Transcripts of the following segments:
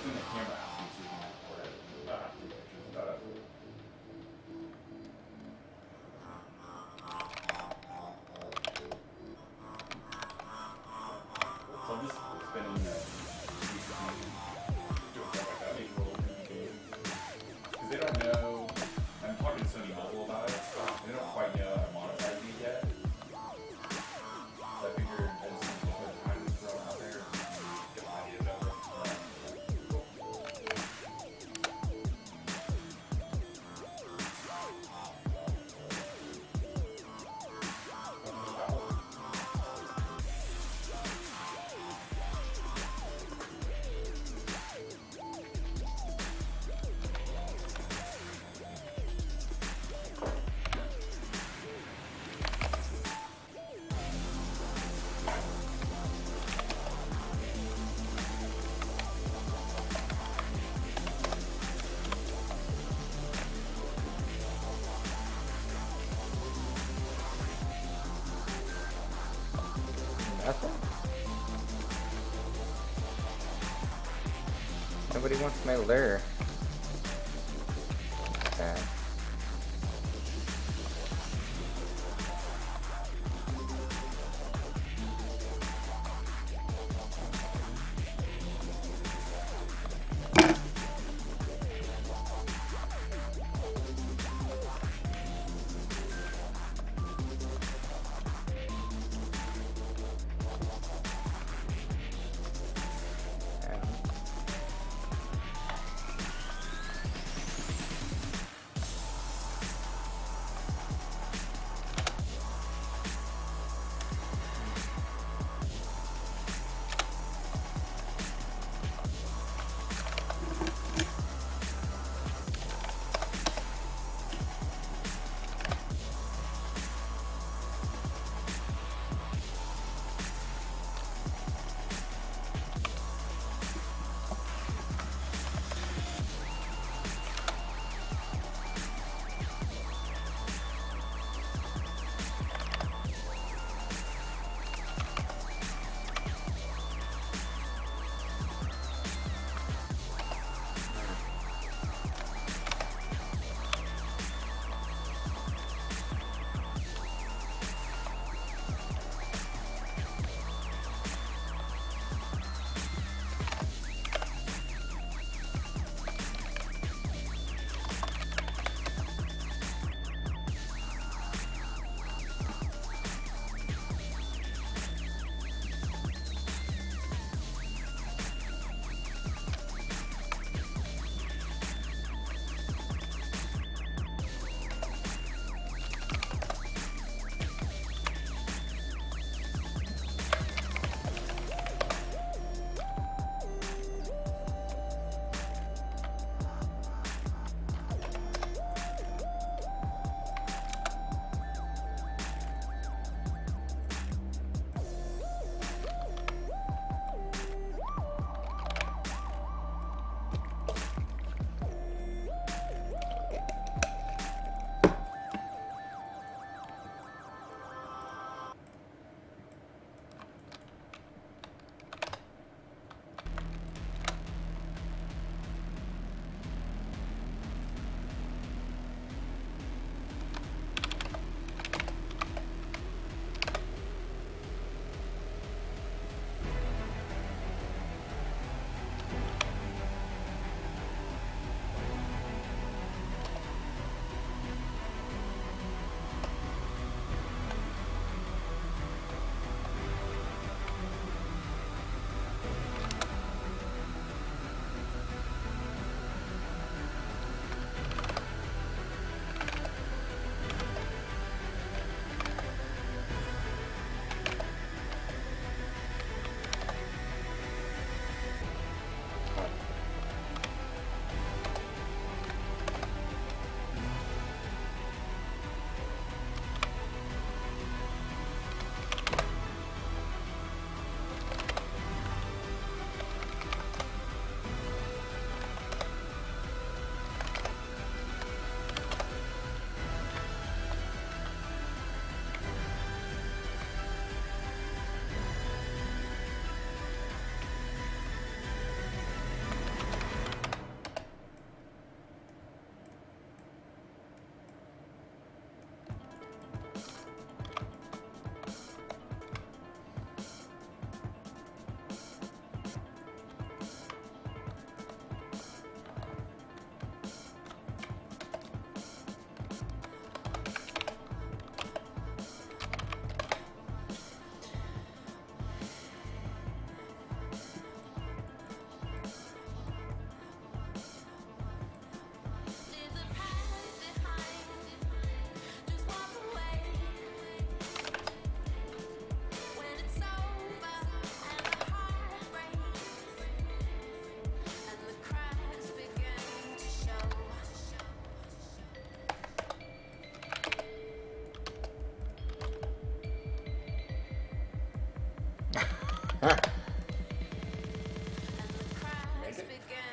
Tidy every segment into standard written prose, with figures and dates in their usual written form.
turn the camera out so we can record it. Take pictures of it. So I'm just spinning the doing stuff like that. Because they don't know. I'm talking to Sony Mobile about it. They don't quite know how to monetize these yet. So I figured I just need to put time to throw out there and get my ideas out there. Nothing? Nobody wants my lure. Okay.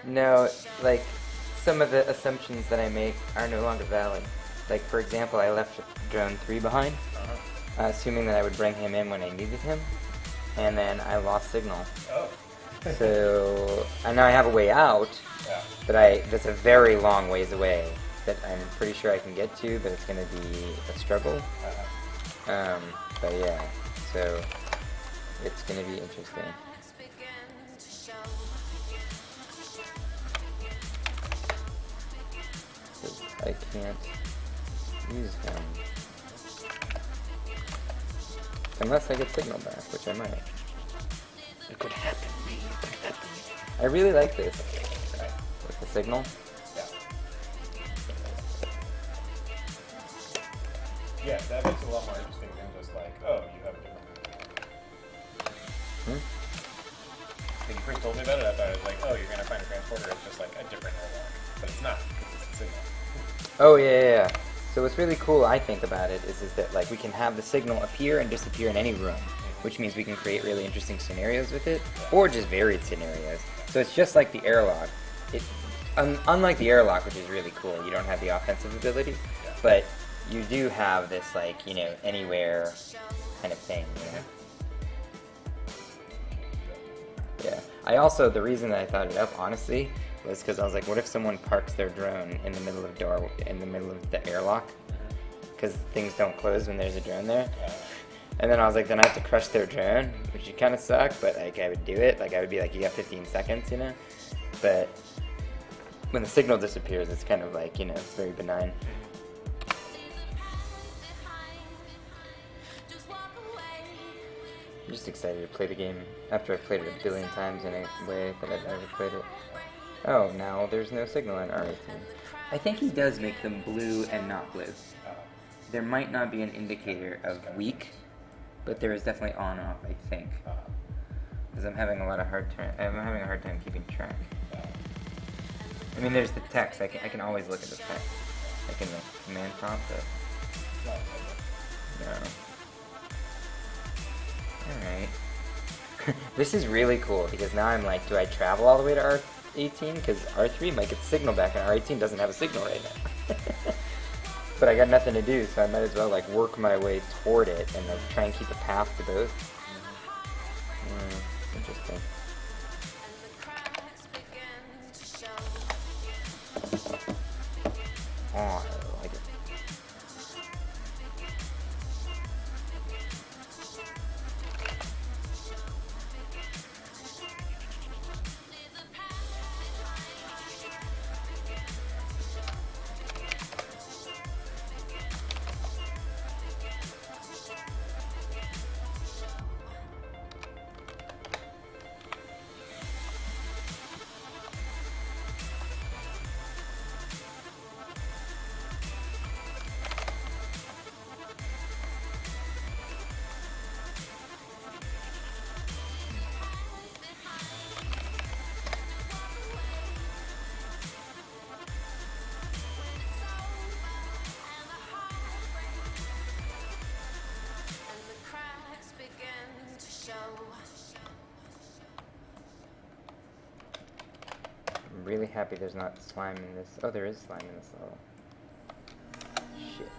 No, like, some of the assumptions that I make are no longer valid. Like, for example, I left drone 3 behind, assuming that I would bring him in when I needed him, and then I lost signal. Oh. So, I know I have a way out, Yeah. but that's a very long ways away that I'm pretty sure I can get to, but it's going to be a struggle. But yeah, so it's going to be interesting. I can't use him. Unless I get signal back, which I might. It could happen. I really like this. With the signal. Yeah, that makes it a lot more interesting than just like, oh, you have a different route. When you first told me about it, I thought it was like, oh, you're going to find a transporter. It's just like a different airlock. But it's not, because it's the signal. Oh, yeah. So what's really cool, I think, about it is that like we can have the signal appear and disappear in any room, which means we can create really interesting scenarios with it, or just varied scenarios. So it's just like the airlock. Unlike the airlock, which is really cool, you don't have the offensive ability, but you do have this, like, you know, anywhere kind of thing, you know? Yeah. I also, the reason that I thought it up, honestly, was because I was like, what if someone parks their drone in the middle of the airlock? Because things don't close when there's a drone there. And then I was like, then I have to crush their drone, which would kind of suck, but like I would do it. Like I would be like, you got 15 seconds, you know? But when the signal disappears, it's kind of like, you know, it's very benign. I'm just excited to play the game after I've played it a billion times in a way that I've never played it. Oh, now there's no signal in R18. I think he does make them blue and not blue. There might not be an indicator of weak, but there is definitely on off, I think. Because I'm having a hard time keeping track. I mean, there's the text. I can always look at the text, like in the command prompt. But no. All right. This is really cool because now I'm like, do I travel all the way to R18? Because R3 might get the signal back, and R18 doesn't have a signal right now. But I got nothing to do, so I might as well like work my way toward it and like try and keep a path to both. Interesting. Oh, I like it. I'm really happy there's not slime in this. Oh, there is slime in this level. Shit.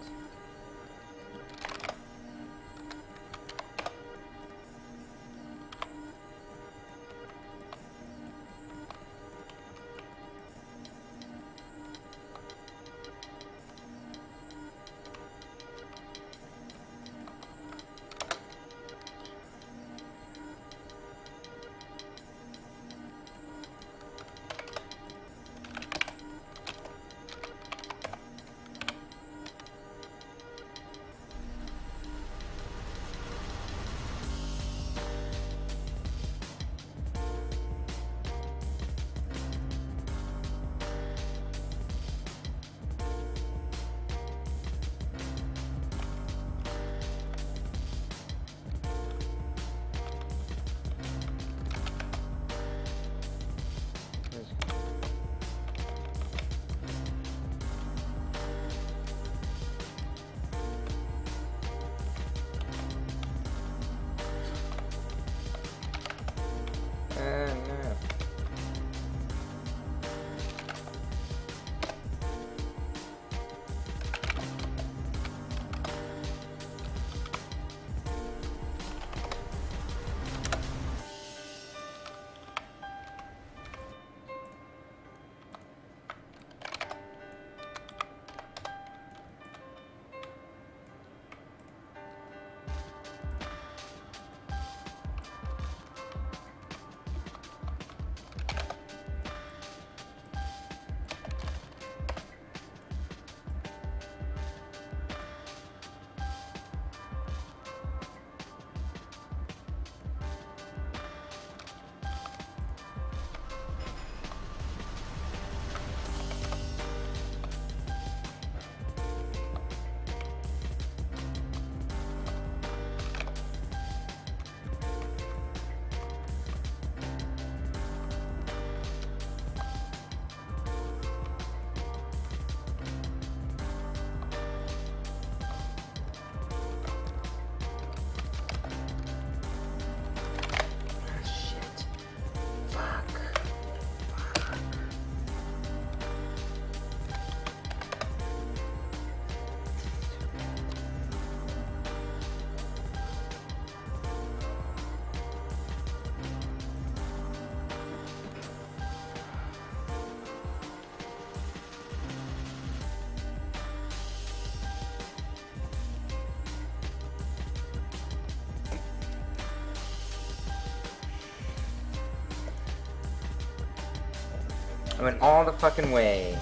I went all the fucking way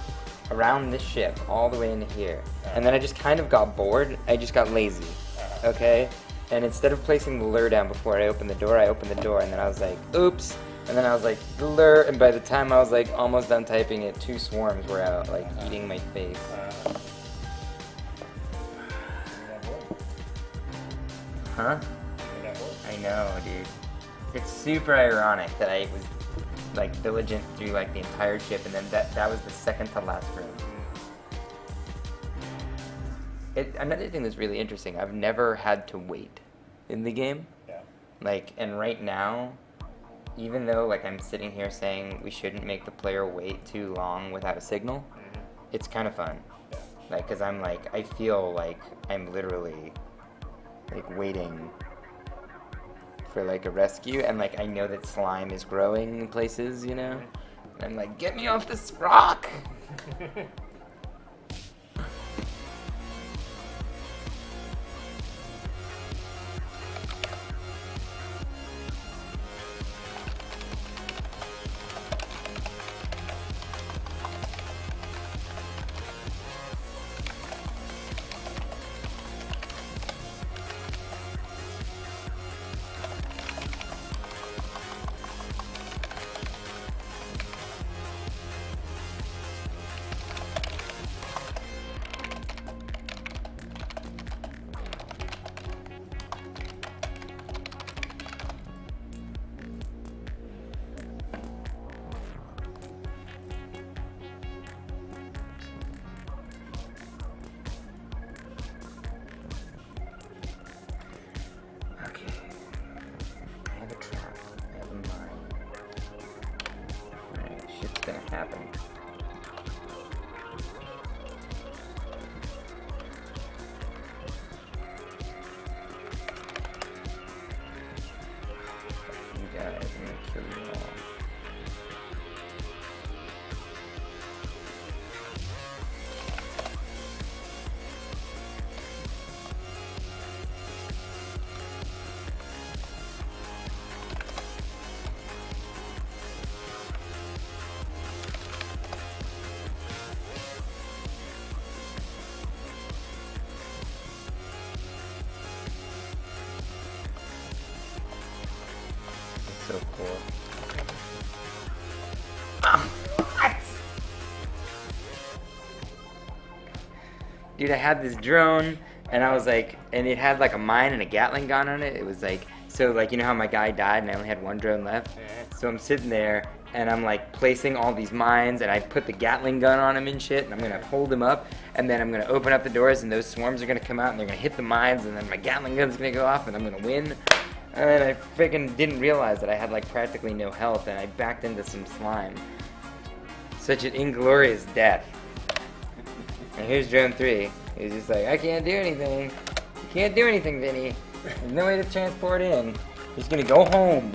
around this ship, all the way into here. And then I just kind of got bored. I just got lazy, okay? And instead of placing the lure down before I opened the door, and then I was like, oops. And then I was like, the lure, and by the time I was like almost done typing it, 2 swarms were out, like eating my face. Huh? I know, dude. It's super ironic that I was like diligent through like the entire ship, and then that was the second to last room. Another thing that's really interesting, I've never had to wait in the game. Yeah. Like, and right now, even though like I'm sitting here saying we shouldn't make the player wait too long without a signal, it's kind of fun. Yeah. Like, cause I'm like, I feel like I'm literally like waiting for like a rescue, and like I know that slime is growing in places, you know? And I'm like, get me off this rock! Gonna happen. You guys, I'm gonna kill you all. So cool. What? Dude, I had this drone, and I was like, and it had like a mine and a Gatling gun on it. It was like, so like, you know how my guy died and I only had 1 drone left? So I'm sitting there, and I'm like placing all these mines, and I put the Gatling gun on him and shit, and I'm gonna hold him up, and then I'm gonna open up the doors, and those swarms are gonna come out, and they're gonna hit the mines, and then my Gatling gun's gonna go off, and I'm gonna win. And then I freaking didn't realize that I had like practically no health, and I backed into some slime. Such an inglorious death. And here's drone 3. He's just like, I can't do anything. You can't do anything, Vinny. There's no way to transport in. He's gonna go home.